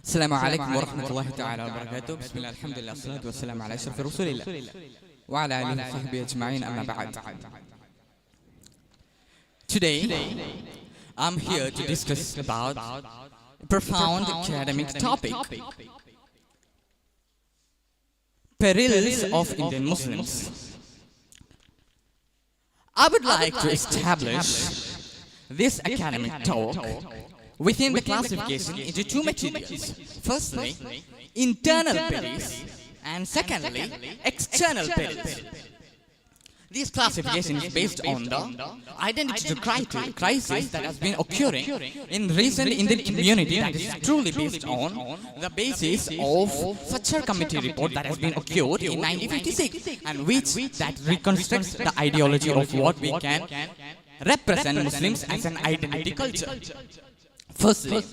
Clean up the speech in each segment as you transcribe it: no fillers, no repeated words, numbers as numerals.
السلام عليكم ورحمة الله تعالى وبركاته. بسم الله الحمد لله والصلاة والسلام على أشرف رسول الله وعلى آله وصحبه أجمعين أما بعد. Today, I'm here to discuss about a profound academic topic: perils of Indian Muslims. I would like to establish this academic talk within the classification into two materials. Firstly, internal perils, and secondly, external perils. This classification is based on the identity crisis that has been occurring in recent Indian community, that is truly based on the basis of such a committee report that has been occurred in 1956, and which that reconstructs the ideology of what we can represent Muslims as an identity culture. Firstly,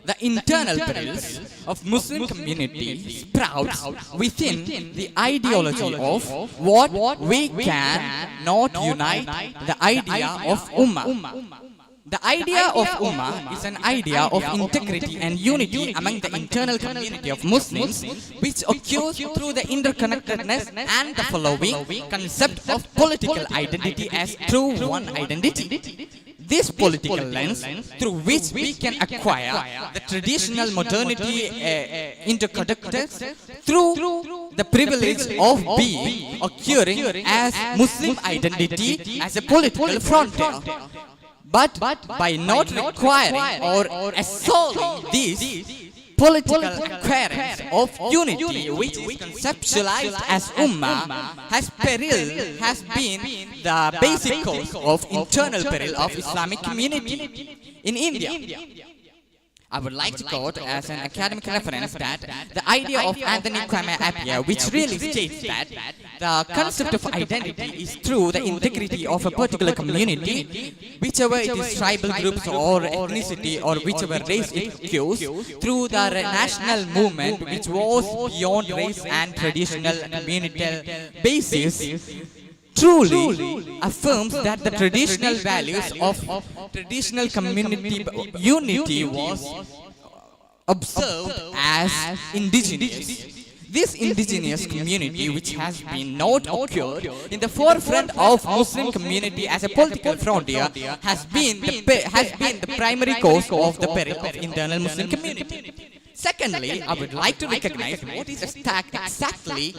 the internal perils of Muslim community sprouts within the ideology of what we can not unite, the idea of Ummah. The idea of Ummah is an idea of integrity and unity among the internal community of Muslims, which occurs through the interconnectedness and the following concept of political identity as true one identity. This political lens through which we can acquire the traditional modernity interconnected through the privilege of being occurring as Muslim identity as a political frontier. But by not requiring or assaulting this political acquirance of unity, which is conceptualized as Ummah, has been the basic cause of internal peril of Islamic community in India. I would like to quote as an academic reference that the idea of Anthony Kwame Appiah, which really states that the concept of identity is through the integrity of a particular community, whichever it is tribal groups or ethnicity or whichever race it occurs, through the national movement which was beyond race and traditional communal basis, truly affirms that the traditional values of traditional community unity was observed as indigenous. This indigenous community, which has been not occurred in the forefront of Muslim community as a political frontier, has been the primary cause of the peril of internal Muslim community. Secondly, I would like to recognize what is exactly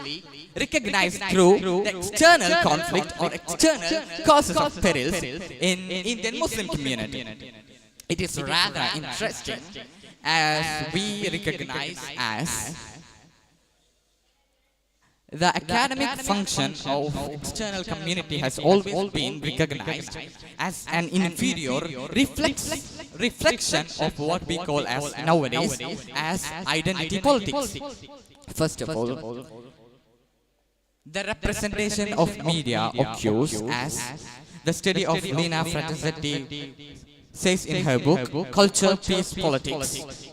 recognized through the external conflict or external causes of perils in Indian Muslim community. It is rather interesting as we recognize as the academic function of external community has always been recognized as an inferior reflection of what we call as nowadays as identity politics. First of all, the representation of media occurs as the study of Lina Frattezzetti says in her book Culture, Peace, Politics,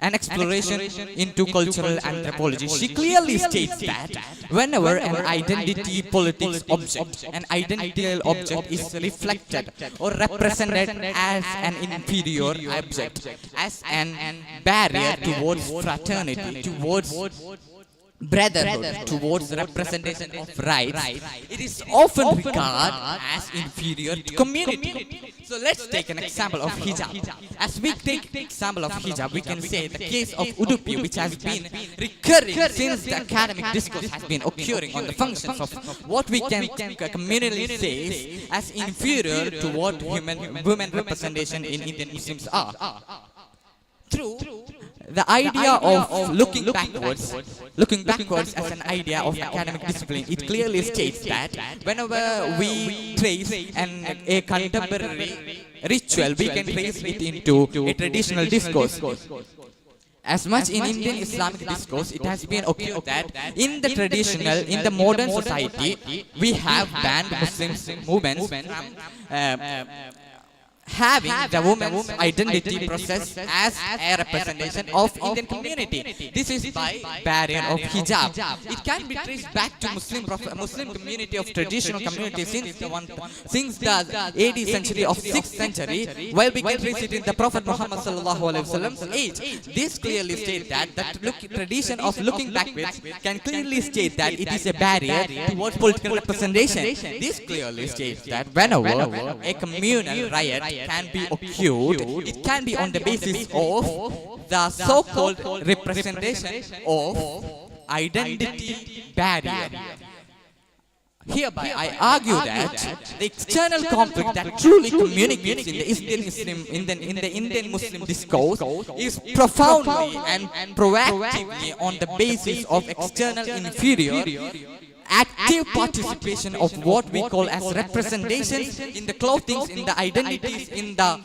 an exploration into cultural anthropology. She clearly states that whenever an identity politics object, an identical object is reflected or represented as an inferior object, as an barrier towards fraternity, towards brotherhood, towards the representation of rights, it is often regarded as inferior to community. So let's take an example of hijab. As we take the example of hijab, we can say the case of Udupi, which has been recurring since the academic discourse has been occurring on the functions of what we can communally say as inferior to what women representation in Indian Muslims are. Through the idea of looking backwards as an idea of academic discipline, it clearly states that whenever we trace a contemporary ritual, we can trace it into a traditional discourse. As much in Indian Islamic discourse, it has been occurred that in the traditional, in the modern society, we have banned Muslim movements from having the woman's identity process as a representation of Indian community. This is by barrier of hijab. It can be traced back to Muslim community of traditional community since the 80th century of 6th century, while we can trace it in the Prophet Muhammad sallallahu alaihi wasallam's age. This clearly states that the tradition of looking backwards can clearly state that it is a barrier towards political representation. This clearly states that whenever a communal riot can be occurred, it can be on the basis of the so-called representation of identity barrier. Hereby, I argue that the external conflict that truly communicates in the Indian Muslim discourse is profoundly and proactively on the basis of external inferior active participation of what we call as representations in the clothings, in the identities, in the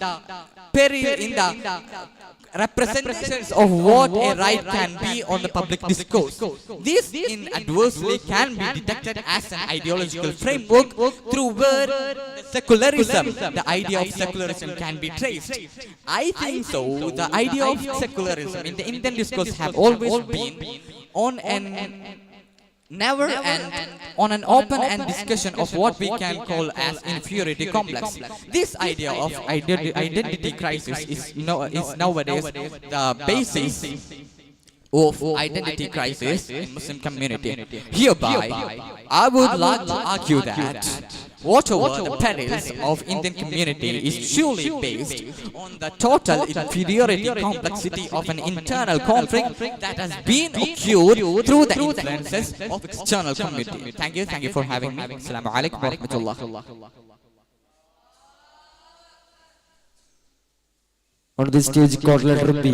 representations of what a right can be on the public discourse. This inadvertently can be detected as an ideological framework through where secularism, the idea of secularism, can be traced. I think so. The idea of secularism in the Indian discourse have always been on on an open and discussion of what we can call as inferiority complex. This idea of identity crisis is nowadays the basis of identity crisis in Muslim community. Hereby, I would like to argue that whatever the perils of Indian community is surely based on the total inferiority complexity of an internal conflict that has been occurred through the influences of external community. Thank you for having me. Assalamu alaikum wa rahmatullah. On the stage, chord letter B.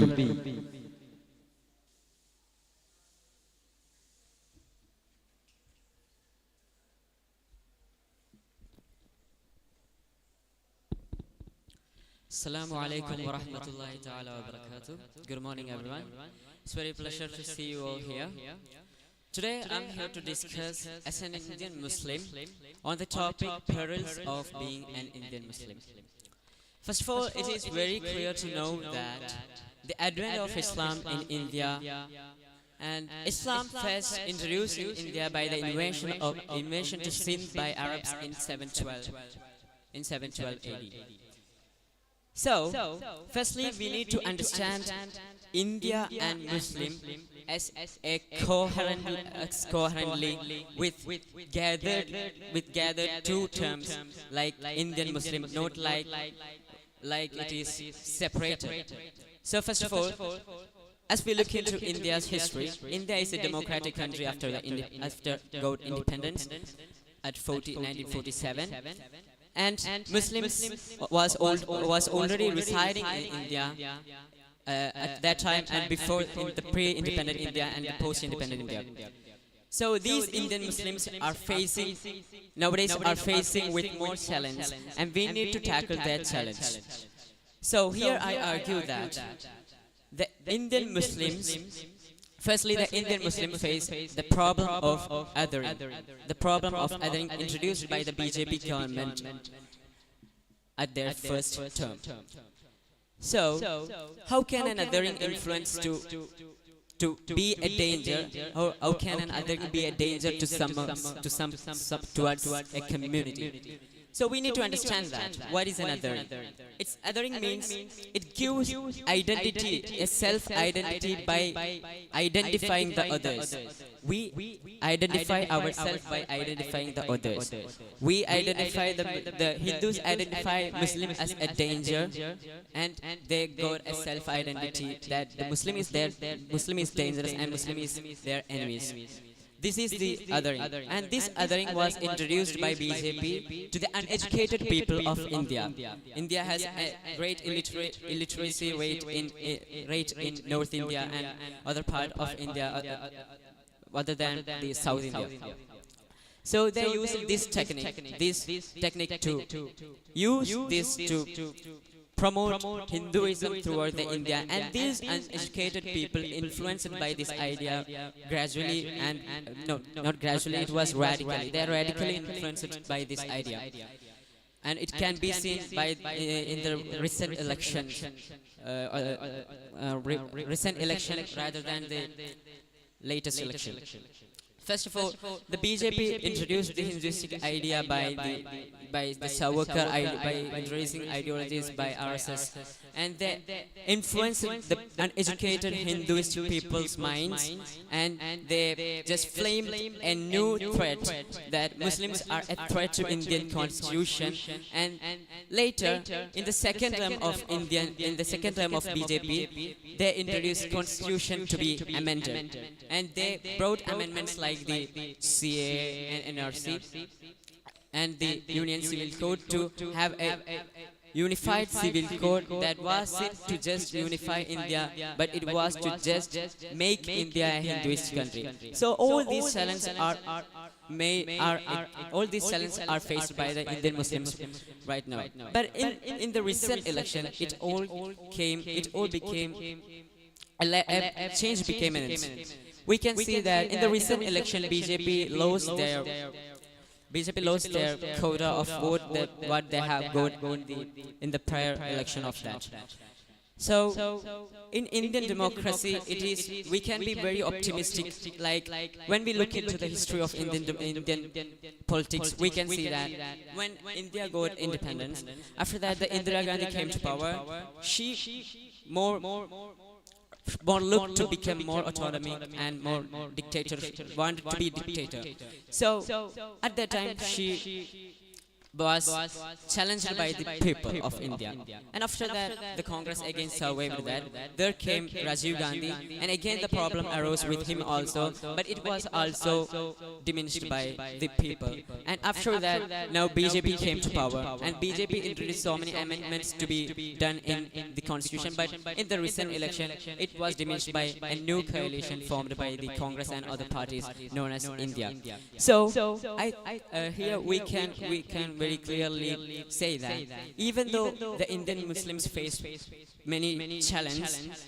Assalamu alaikum wa rahmatullahi ta'ala wa barakatuh. Good morning, everyone. It's very pleasure to see you all here. Today I'm here to discuss as an Indian Muslim on the topic perils of being an Indian Muslim. First of all, it is very clear to know that the advent of Islam in India and Islam first introduced in India by the invasion to Sindh by Arabs in 712 AD. So, firstly, we need to understand India and Muslim as a coherently with gathered two terms like Indian Muslim, not like it is separated. So, first of all, as we look into India's history, India is a democratic country after got independence at 1947. And Muslims was already residing in India at that time and before in the pre-independent India and the post-independent India. So these Indian Muslims are nowadays facing with more challenge, and we need to tackle that challenge. So here I argue that the Indian Muslims, firstly, the Indian Muslim face the problem of othering, introduced by the BJP government at their first term. So, how can an othering influence to be a danger, or how can an othering be a danger towards a community? So we need to understand that. What is an othering? Othering means it gives identity, a self-identity by identifying the others. We identify ourselves by identifying the others. We identify the Hindus identify Muslim as a danger, and they got a self-identity that the Muslim is dangerous and Muslim is their enemies. This is the othering, and this othering was introduced by BJP to the uneducated people of India. India has a great illiteracy rate in North India and other part of India other than the South India. So they use this technique to promote Hinduism throughout the India, and these uneducated people influenced by this idea gradually, and not gradually, it was radically. They are radically influenced by this idea. and it can be seen by in the recent election, recent election rather than the latest election. First of all, the BJP introduced the Hinduistic idea by the Savarkar by introducing ideologies by RSS, and they influenced the uneducated Hinduist people's minds, and they just flamed a new threat that Muslims are a threat to Indian constitution. And later, in the second term of BJP, they introduced constitution to be amended, and they brought amendments like the CA and NRC and the Union Civil Code to have a unified civil code that wasn't to just unify India, but it was to just make India a Hinduist country. So all these challenges are faced by the Indian Muslims right now. But in the recent election, a change became imminent. We can see that in the recent election, BJP lost their quota of vote that what they have got in the prior election of that. So in Indian democracy, we can be very optimistic. Like when we look into the history of Indian politics, we can see that when India got independence, after that the Indira Gandhi came to power, she more looked to become more autonomy and more dictator, wanted to be dictator. So at that time she was challenged by the people of India, and after that the Congress again survived that. There came Rajiv Gandhi, and again the problem arose with him also, but it was also diminished by the people. And after that, now BJP came to power, and BJP introduced so many amendments to be done in the constitution, but in the recent election it was diminished by a new coalition formed by the Congress and other parties known as India. So here we can very clearly say that even though the Indian Muslims face many challenges,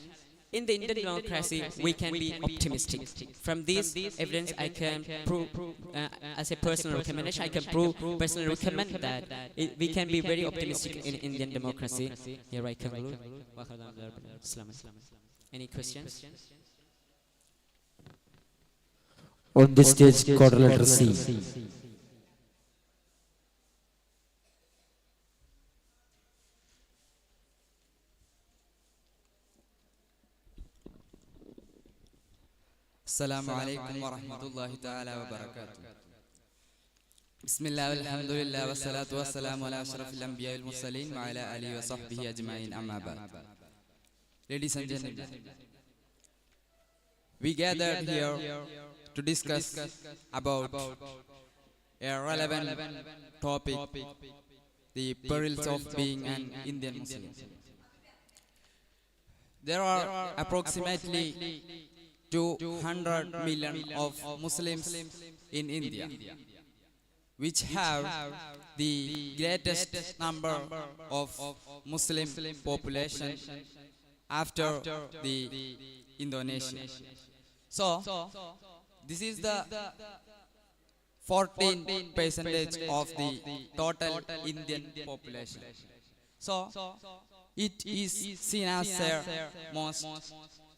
in the Indian democracy we can be optimistic. From this evidence I can prove, as a personal recommendation, I can personally recommend that we can be very optimistic in Indian democracy. Here I conclude. Any questions? On this stage, quarter letter C. السلام عليكم ورحمة الله تعالى وبركاته. بسم الله والحمد لله والصلاة والسلام على أشرف الأنبياء والمرسلين وعلى آله وصحبه أجمعين أما بعد. Ladies and gentlemen, we gathered here to discuss about a relevant topic, the perils of being an Indian Muslim. There are approximately 200 million of Muslims in India, which have the greatest number of Muslim population after the Indonesia. So this is the 14% of the total Indian population. So it is seen as a most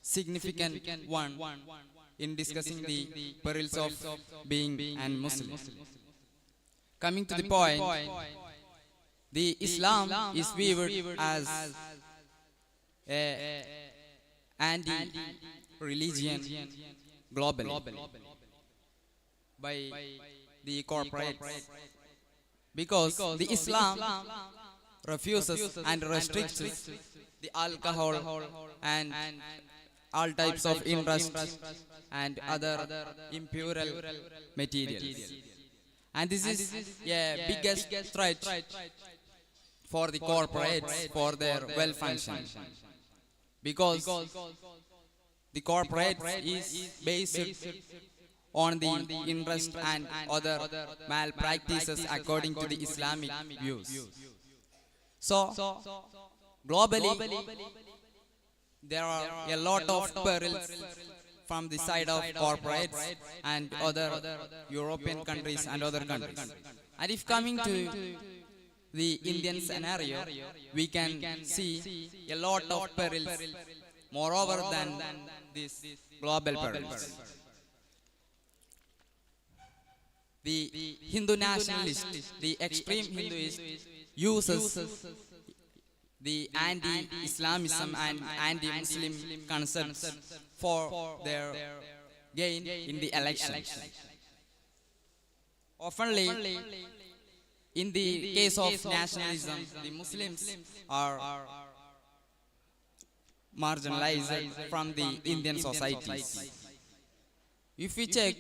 significant one in discussing the perils of being an Muslim. Coming to the point, the Islam is viewed as an anti-religion globally by the corporates, because the Islam refuses and restricts the alcohol and all types of interest and other impure materials. And this is a biggest threat for the corporates for their well-functioning, because the corporates is based on the interest and other malpractices according to the Islamic views. So globally there are a lot of perils from the side of corporates and other European countries and other countries. And if coming to the Indian scenario, we can see a lot of perils, moreover than these global perils. The Hindu nationalist, the extreme Hinduist, uses the anti-Islamism and anti-Muslim concepts for their gain in the elections. Oftenly, in the case of nationalism, the Muslims are marginalized from the Indian societies. If we check,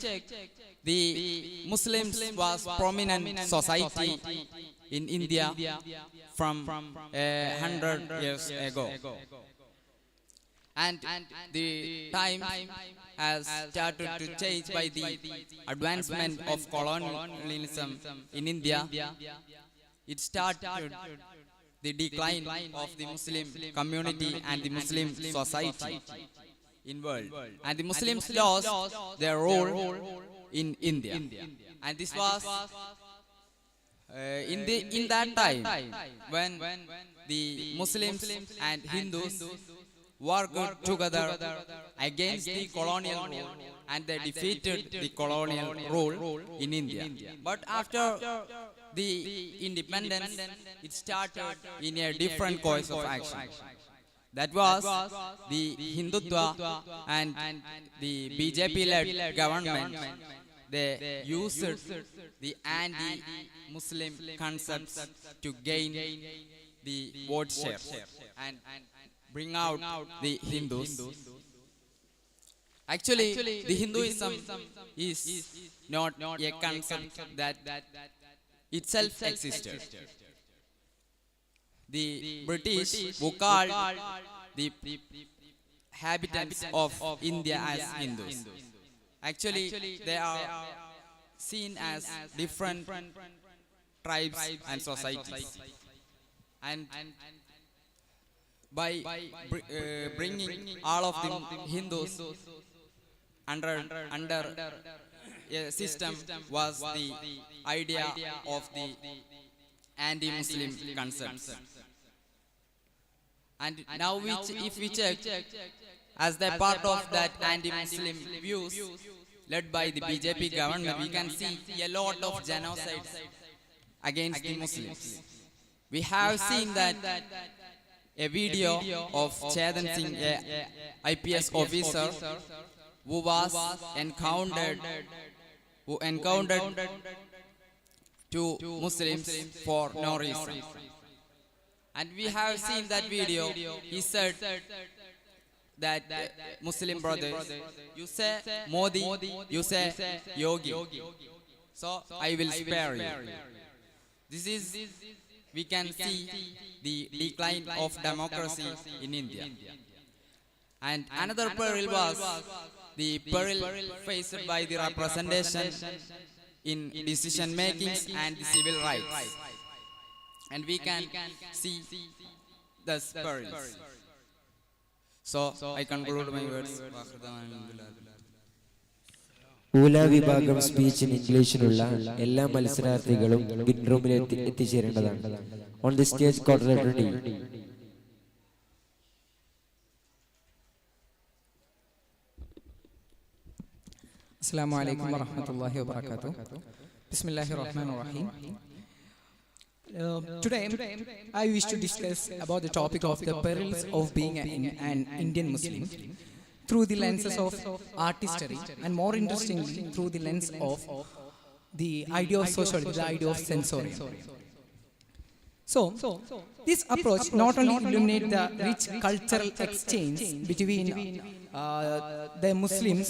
the Muslims was prominent society in India from 100 years ago. And the time has started to change by the advancement of colonialism in India. It started the decline of the Muslim community and the Muslim society in world. And the Muslims lost their role in India. And this was in that time when the Muslims and Hindus worked together against the colonial rule, and they defeated the colonial rule in India. But after the independence, it started in a different course of action. That was the Hindutva and the BJP-led government. They used the anti-Muslim concepts to gain the vote share and bring out the Hindus. Actually, the Hinduism is not a concept that itself existed. The British, who called the inhabitants of India as Hindus, actually they are seen as different tribes and societies. And by bringing all of the Hindus under a system was the idea of the anti-Muslim concepts. And now if we check, as the part of that anti-Muslim views led by the BJP government, we can see a lot of genocides against the Muslims. We have seen that a video of Chetan Singh, a IPS officer, who was encountered two Muslims for no reason. And we have seen that video. He said that Muslim brothers, you say Modi, you say Yogi, so I will spare you. This is, we can see the decline of democracy in India. And another peril was the peril faced by the representation in decision making and the civil rights. And we can see the perils. So I conclude my words. ഊല വിഭാഗം speech in ഇംഗ്ലീഷിലുള്ള എല്ലാ മത്സരാർത്ഥികളും വിൻ റൂമിൽ എത്തിച്ചേരേണ്ടതാണ്. On the stage coordinator D. Assalamu alaikum wa rahmatullahi wa barakatuh. Bismillahir Rahmanir Rahim. Today, I wish to discuss about the topic of the perils of being an Indian Muslim through the lenses of art history, and more interestingly, through the lens of the idea of sociology, the idea of sensorium. So, this approach not only illuminates the rich cultural exchange between the Muslims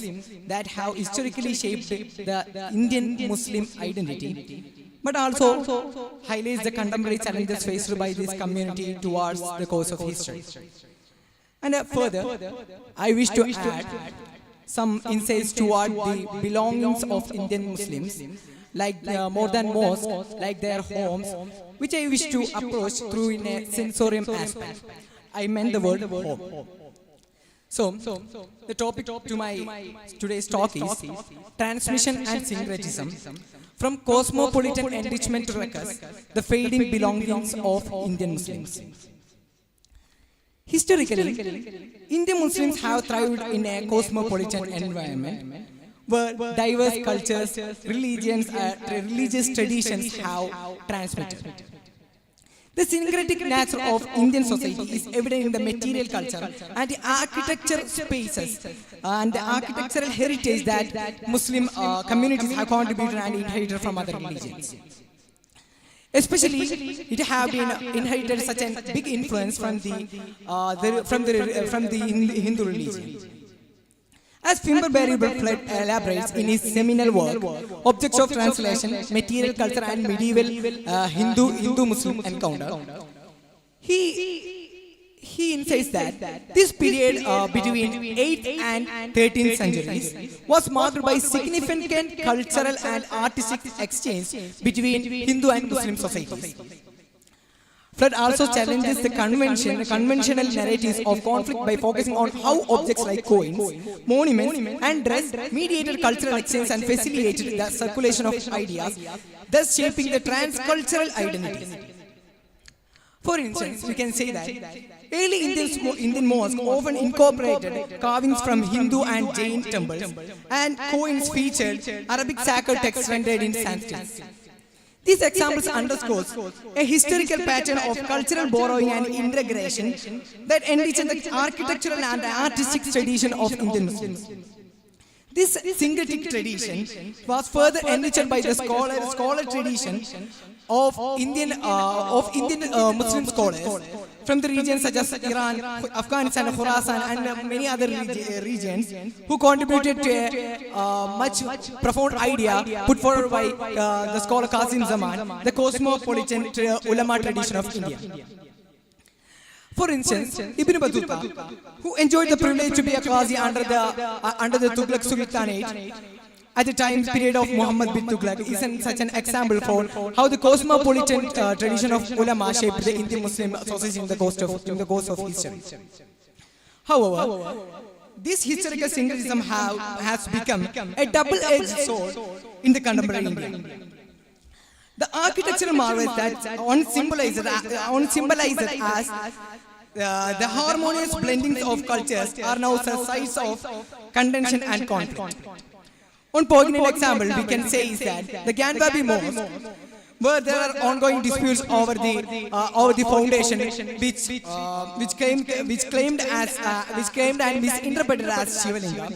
that have historically shaped the Indian Muslim identity, but also highlights the contemporary challenges faced by this community towards the course of history. And further, I wish to add some insights toward the belongings of Indian Muslims, like more than mosques, like their homes, which I wish to approach through in a sensorium aspect. I meant the word home. So, the topic to my today's talk is transmission and syncretism from cosmopolitan enrichment to records the fading belongings of Indian Muslims. Historically, Indian Muslims have thrived in a cosmopolitan environment where diverse cultures, religions, religious traditions have transmitted. The syncretic nature of Indian society is evident in the material culture and the architectural spaces and the architectural heritage that Muslim communities have contributed and inherited from other religions. Especially, it have been inherited such a big influence from the Hindu religion. As Fimberberry Flood elaborates in his seminal work, Objects of Translation, Material Culture and Medieval Hindu-Muslim Encounter, he insists that this period between 8th and 13th centuries was marked by significant cultural and artistic exchange between Hindu and Muslim societies. Flood also challenges the conventional narratives of conflict by focusing on how objects like coins, monuments, and dress mediated cultural exchange and facilitated the circulation of ideas, thus shaping the transcultural identities. For instance, we can say that early Indian mosques often incorporated carvings from Hindu and Jain temples, and coins featured Arabic sacred texts rendered in Sanskrit. These examples underscore a historical pattern of cultural borrowing and integration that enriched the architectural and artistic tradition of Indian Muslims. This syncretic tradition was further enriched by the scholar tradition of Indian Muslim scholars from the regions such as Iran, Afghanistan, Khorasan, and many other regions who contributed to a much profound idea put forward by the scholar Qasim Zaman, the cosmopolitan ulama tradition of India. For instance, Ibn Battuta, who enjoyed the privilege to be a Qazi under the Tughlaq Sultanate at the time period of Muhammad bin Tughlaq, is such an example for how the cosmopolitan tradition of ulama shaped the Indian Muslim society in the course of history. However, this historical syncretism has become a double-edged sword in the contemporary India. The architectural marvels that one symbolized as the harmonious blendings of cultures are now the sites of contention and conflict. One poignant example we can say is that the Ganbabi Mosque, where there are ongoing disputes over the foundation, which claimed and misinterpreted as Shivalinga.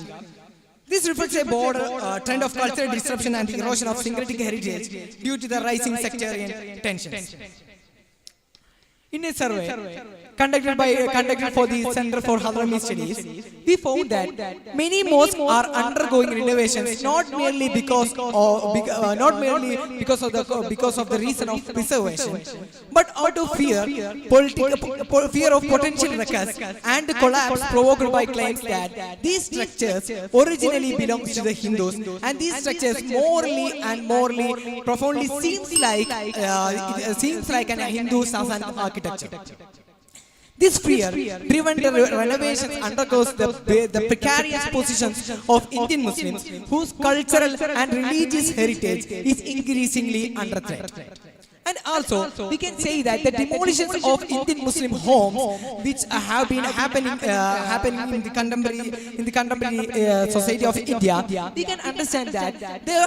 This reflects a broader trend of cultural disruption and the erosion of syncretic heritage due to the rising sectarian tensions. In a survey conducted for the Center for Hadrami Studies, we found that many mosques are undergoing renovations not merely because of the reason of preservation, but out of fear of potential ruckus and collapse provoked by claims that these structures originally belonged to the Hindus, and these structures morally profoundly seems like an Hindu Sasana architecture. This fear prevents the renovations undergoes the precarious positions of Indian Muslims whose cultural and religious heritage is increasingly under threat. And also, we can say that the demolitions of Indian Muslim homes, which have been happening in the contemporary society of India, we can understand that there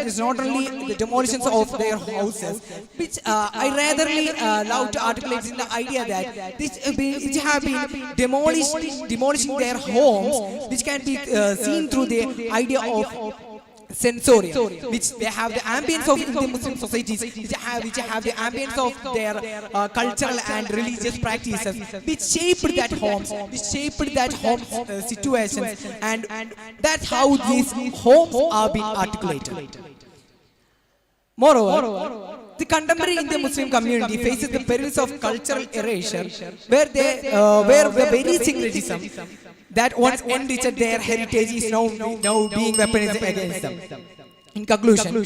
is not only the demolitions of their houses, which I ratherly love to articulate in the idea that which have been demolishing their homes, which can be seen through the idea of sensorium, which they have the ambience of Indian Muslim societies, which have the ambience of their cultural and religious practices, which shaped that home situations, and that's how these homes are being articulated. Moreover, the contemporary Indian Muslim community faces the perils of cultural erasure, where the very syncretism that once enriched their heritage is now being weaponized against them. In conclusion,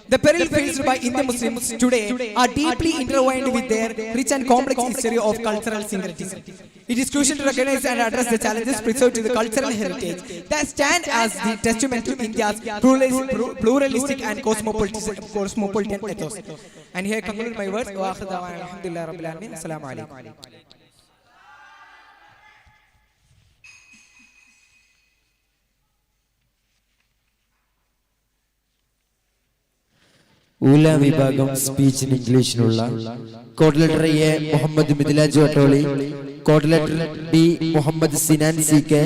the perils faced by Indian Muslims today are deeply intertwined with their rich and complex history of cultural syncretism. It is crucial to recognize and address the challenges preserved to the cultural heritage that stand as the testament to India's pluralistic and cosmopolitan ethos. And here I conclude my words. Wa akhiru da'wana alhamdulillahi rabbil alamin. Assalamu alaikum. ഊല വിഭാഗം speech in ഇംഗ്ലീഷിനുള്ള code letter A Muhammad Midilaj Vattoli, code letter B Muhammad Sinan C K,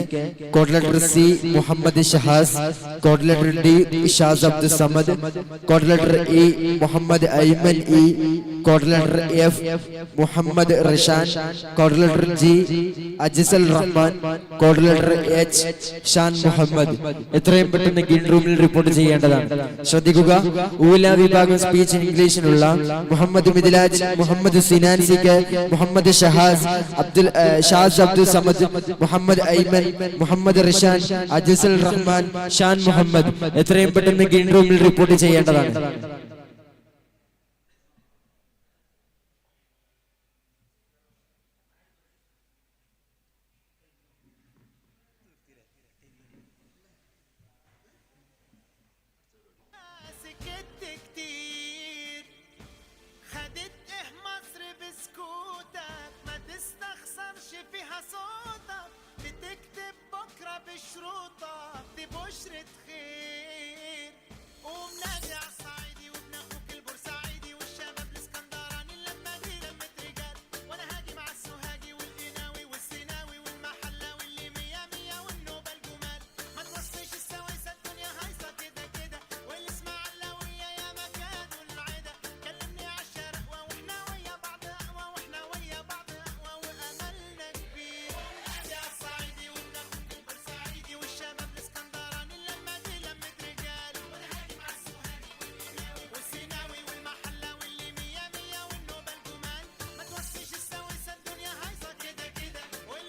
code letter C Muhammad Shahas, code letter D Shas Abdul Samad, code letter E Muhammad Aiman E, code letter F Muhammad Rishan, code letter G Ajisal Rahman, code letter H Shan Muhammad. എത്രയും പെട്ടെന്ന് green റൂമിൽ report ചെയ്യേണ്ടതാണ്. ശ്രദ്ധിക്കുക, ഊല വിഭാഗം speech in ഇംഗ്ലീഷിനുള്ള Muhammad Midilaj, Muhammad Sinan C K, Muhammad Shahas Shas Abdul Samad, Muhammad Aiman, Muhammad Rishan, Ajisal Rahman, Shan Muhammad. എത്രയും പെട്ടെന്ന് ഗ്രീൻ റൂമിൽ റിപ്പോർട്ട് ചെയ്യേണ്ടതാണ്. فيها صوتك بتكتب بكرة بشروطك دي بشرة خير